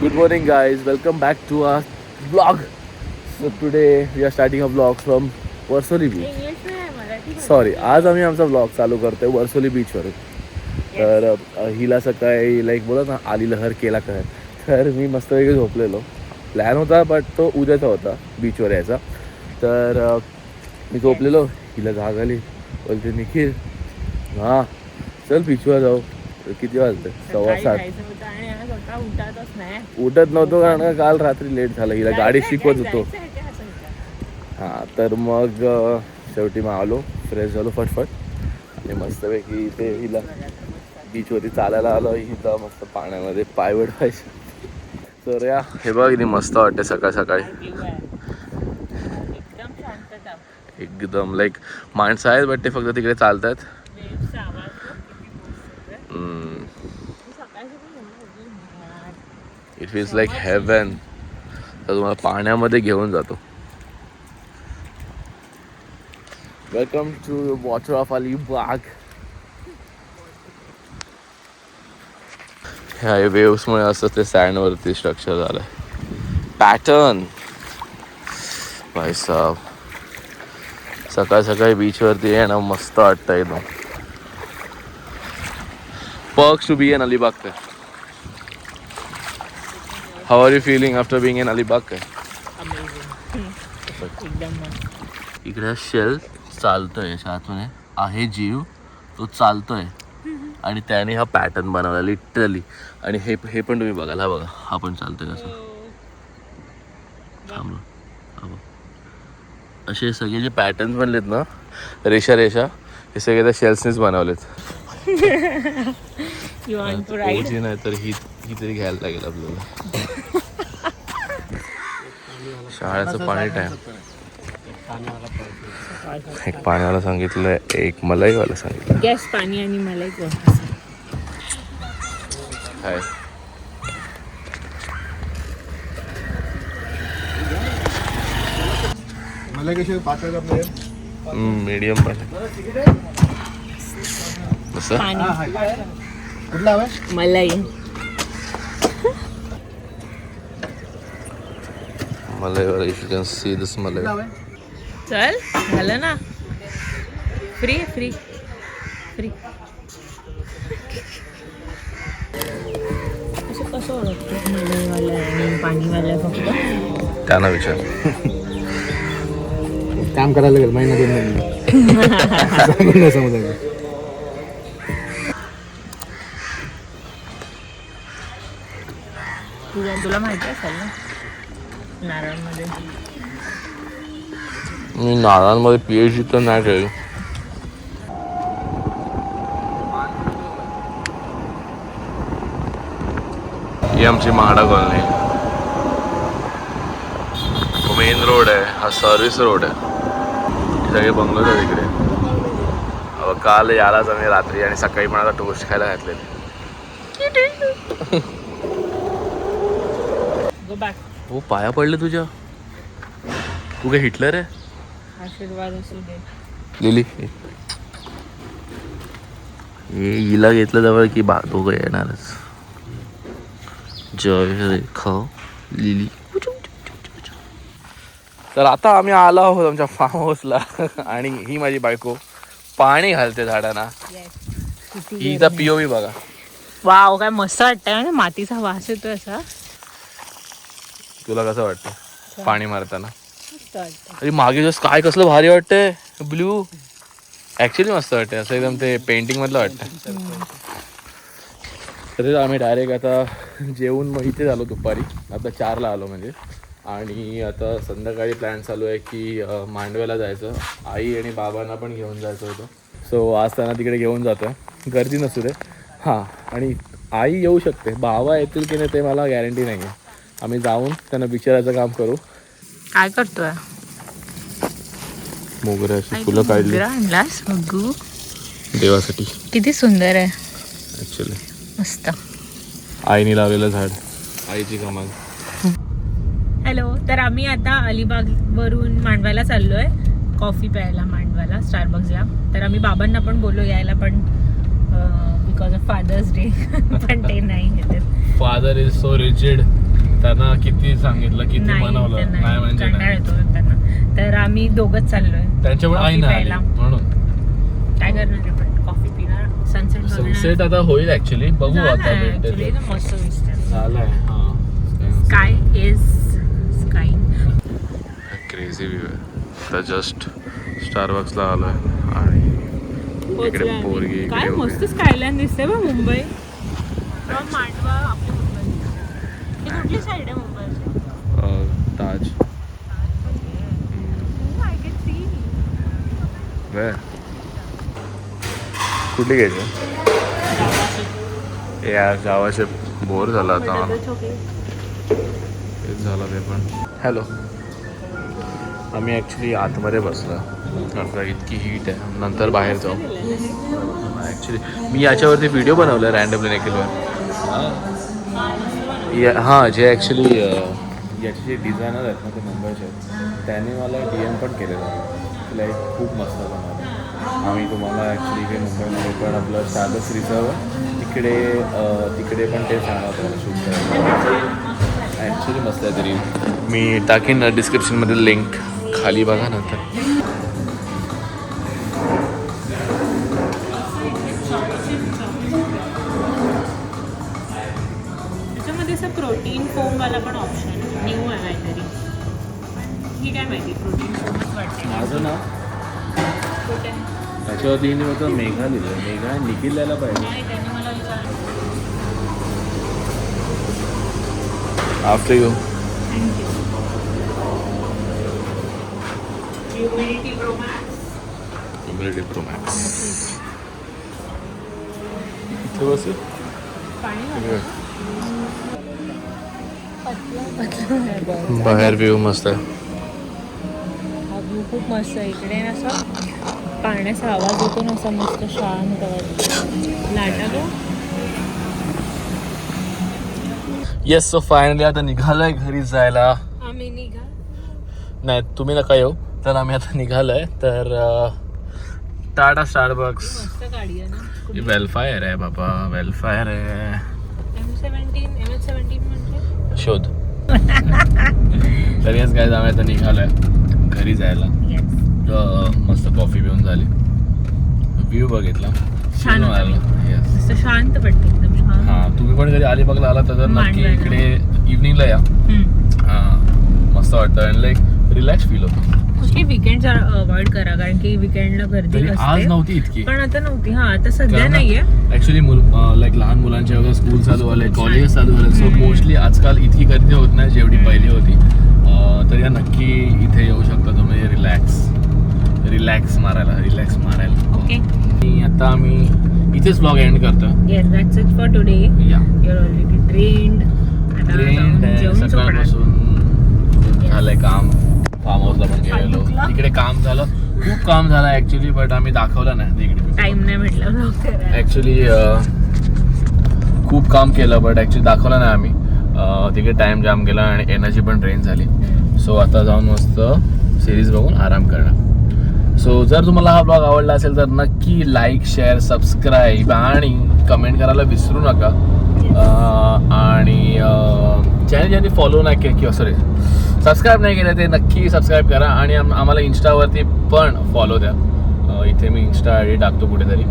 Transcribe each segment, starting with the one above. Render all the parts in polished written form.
Good morning, guys. Welcome back to our vlog. So today we are starting a vlog from Warsoli Beach. Sorry, आज आम्ही आमचा vlog चालू करतोय वर्सोली बीचवरून. तर हिला सकाळी लाईक बोला ना आली लहर केला काय, तर मी मस्तपैकी झोपलेलो. प्लॅन होता बट तो उद्याचा होता बीचवर यायचा. तर मी झोपलेलो, हिला जाग आली, बोलते निखिल हां चल बीचवर जाऊ. किती वाजले? 7:15. उठत नव्हतो कारण काल रात्री लेट झालं, हिला गाडी शिकवत होतो. हां तर मग शेवटी मग आलो, फ्रेश झालो फटफट आणि मस्तपैकी इथे हिला बीचवरती चालायला आलो. हिला मस्त पाण्यामध्ये पाय वडवायचे. तर या हे बघ किती मस्त वाटते सकाळ सकाळी. एकदम लाईक माणसं आहेत बट ते फक्त तिकडे चालतात. It feels like heaven. तर तुम्हाला पाण्यामध्ये घेऊन जातो. Welcome to water of Alibag. ह्या वेव्समुळे असं ते सँडवरती स्ट्रक्चर झालं पॅटर्न. भाई साहब सकाळ सकाळी बीचवरती आहे ना, मस्त वाटतं एकदम. Perks to be in Alibag. How are you feeling after being in Alibag? इकडे शेल चालतोय आतमध्ये आहे, जीव तो चालतोय आणि त्याने हा पॅटर्न बनवला लिटरली. आणि हे पण तुम्ही बघाल, हा बघा हा पण चालतोय कसं. थांबलो हा बघ, असे सगळे जे पॅटर्न्स बनलेत ना रेषा रेषा, हे सगळे त्या शेल्सनेच बनवलेत. ओजी नाही तर ही तरी घ्यायला लागेल आपल्याला. शाळेचं पाणी टाइम. एक पाणीवाला सांगितलंय, एक मलाईवाला सांगितलं. गॅस पाणी आणि मलाई काय मलाई कशी पातळ करणार? मीडियम पाणी. कसं कुठला हवा? मलाई मलाईवाला. If you can see this malai. चल झालं ना. Free free free. असं कसं ओळखतं मलाईवाला आणि पाणीवाला? फक्त त्यांना विचार. काम करायला लागेल महिना 2 महिने. समजायचं. तुला माहिती असेल ना नारळमध्ये. मी नारळांमध्ये PhD तर नाही केली. ही आमची म्हाडा कॉलनी. मेन रोड आहे हा, सर्व्हिस रोड आहे. सगळे बंगलोज आहेत इकडे. काल यालाच आम्ही रात्री आणि सकाळी पण आता टोस्ट खायला घातलेले. हो पाया पडले तुझ्या. तू काय हिटलर आहे? आशीर्वाद असू दे. लिली हिला घेतलं जवळ की दोघं येणारच. जय रेखा लिली. तर आता आम्ही आलो आहोत आमच्या फार्म हाऊसला आणि ही माझी बायको पाणी घालते झाडांना. हिचा POV बघा. वाव काय मस्त वाटतंय ना, मातीचा वास येतोय असा. तुला कसं वाटतं पाणी मारताना? मस्त वाटतं. अरे मागे जस्ट काय कसलं भारी वाटतंय. ब्ल्यू ॲक्च्युली मस्त वाटतं, असं एकदम ते पेंटिंग मधलं वाटतं. तर आम्ही डायरेक्ट आता जेवून मग इथे झालो दुपारी. आता 4ला आलो म्हणजे. आणि आता संध्याकाळी प्लॅन चालू आहे की मांडव्याला जायचं. आई आणि बाबांना पण घेऊन जायचं होतं. सो आज त्यांना तिकडे घेऊन जातो आहे, गर्दी नसू दे. हां आणि आई येऊ शकते, बाबा येतील की नाही ते मला गॅरंटी नाही आहे. आम्ही जाऊन त्यांना विचारायचं काम करू. काय करतोय? मोगऱ्याची फुलं काढली आणलास बघू देवासाठी. किती सुंदर आहे ॲक्च्युली. मस्त. आईने लावलेलं झाड, आईची कमाल. हॅलो. तर आम्ही आता अलिबाग वरून मांडवायला चाललोय कॉफी प्यायला मांडवायला स्टारबक्सला. तर आम्ही बाबांना पण बोललो यायला, पण बिकॉज ऑफ फादर्स डे पण ते नाही येते. Father is so rigid. त्यांना किती सांगितलं किती नाही मनवलं त्यांना नाही म्हणजे कंटाळा नाही. येतो त्यांना. तर आम्ही दोघंच चाललोय त्यांच्यामुळे आई कॉफी नाही प्यायला. आली म्हणून. काय करणार आहे पण कॉफी पिणार सनसेट सनसेट आता होईल ऍक्च्युली, बघू आता भेटेल. मस्त दिसतं. झालंय हा. Sky is sky. Crazy view आहे. आता जस्ट स्टारबक्सला आलोय आणि इकडे पोरगी काय इकडे मस्त स्कायलाईन दिसते बा मुंबई. मांडवा आपली मुंबई. ही कुठली साईड आहे मुंबईची? ताज. कुठली घ्यायची यार? जावाचे बोर झाला आता मला. तेच झालं ते पण. हॅलो, आम्ही ॲक्च्युली आतमध्ये बसलो आता इतकी हीट आहे. नंतर बाहेर जाऊ. ॲक्च्युली मी याच्यावरती व्हिडिओ बनवला रँडमली निखिलवर. हां, जे ॲक्च्युली याचे जे डिझायनर आहेत ना ते मुंबईचे आहेत, त्याने मला DM पण केलेलं. लाईक खूप मस्त बनवलं. आम्ही तुम्हाला ॲक्च्युली इकडे मुंबईमध्ये पण आपलं स्टारबक्स रिझर्व तिकडे पण ते सांगणार तुम्हाला शूट करायचं. ॲक्च्युली मस्त आहे तरी. मी टाकीन डिस्क्रिप्शनमध्ये लिंक, खाली बघा नंतर. त्याच्यामध्ये असं प्रोटीन फोमवाला पण ऑप्शन न्यू आहे काहीतरी. ही काय माहिती प्रोटीन फोमच वाटते. माझं ना कुठे? त्याच्यावरती हिने होतं मेघा लिहिलं. मेघा निखिल लिहायला पाहिजे. नाही त्यांनी मला विचारलं. After you. Thank you. Humidity Pro Max. इथे बसू. पाणी बाहेर व्ह्यू मस्त आहे. हा व्ह्यू खूप मस्त आहे. इकडे ना असं पाण्याचा आवाज येतो ना, असा मस्त शांत लाटा गो. येस, सो फायनली आता निघालोय घरी जायला. आम्ही निघा. नाही, तुम्ही नका येऊ. तर आम्ही आता निघालोय. तर टाटा स्टारबक्स. मस्त गाडी आहे ना. वेलफायर आहे बाबा, वेलफायर आहे. M17 म्हणजे शोध. तर येस गाईज, आम्ही आता निघालोय घरी जायला. मस्त कॉफी पिऊन झाली. व्ह्यू बघितला, छान छान आला. येस, मस्त शांत पडते एकदम शांत. हां, तुम्ही पण कधी अलिबागला आला तर नक्की मांडव्याला. इकडे इव्हनिंगला या. हां, मस्त वाटतं आणि लाईक रिलॅक्स फील होतो. कुठली विकेंड अवॉइड करा, कारण की विकेंडला गर्दी तरी आज असते. नव्हती इतकी. पण आता नव्हती. हा, आता सध्या कारण नाहीये. ऍक्च्युली लाईक लहान मुलांचे वगैरे स्कूल चालू झाले, कॉलेज चालू झाले. सो मोस्टली आजकाल इतकी गर्दी होत नाही जेवढी पहिली होती. तर या नक्की इथे येऊ शकता तुम्ही रिलॅक्स मारायला. ओके. आणि आता आम्ही इथेच ब्लॉग एंड करतो. Yes, that's it for today. Yeah you are already trend. Trend आहे. सकाळपासून झालंय काम. फार्म हाऊसला पण गेलेलो. तिकडे काम झालं, खूप काम झालं ऍक्च्युली, बट आम्ही दाखवलं नाही तिकडे. टाइम नाही भेटला ब्लॉग करायला. ऍक्च्युली खूप काम केलं, बट ऍक्च्युली दाखवलं नाही आम्ही. तिकडे टाइम जाम गेला आणि एनर्जी पण ड्रेन झाली. सो आता जाऊन मस्त सिरीज बघून आराम करणार. सो जर तुम्हाला हा ब्लॉग आवडला असेल तर नक्की लाईक, शेअर, सबस्क्राईब आणि कमेंट करायला विसरू नका. आणि चॅनल ज्यांनी फॉलो नाही केलं किंवा सॉरी सबस्क्राईब नाही केलं ते नक्की सबस्क्राईब करा. आणि आम्हाला इंस्टावरती पण फॉलो द्या. इथे मी इंस्टा आय डी टाकतो कुठेतरी.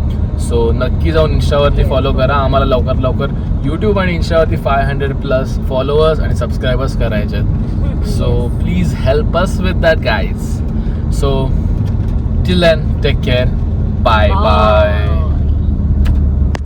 सो नक्की जाऊन इंस्टावरती फॉलो करा. आम्हाला लवकर यूट्यूब आणि इंस्टावरती 500+ फॉलोअर्स आणि सबस्क्रायबर्स करायचे आहेत. So please help us with that guys. So till then take care. Bye bye.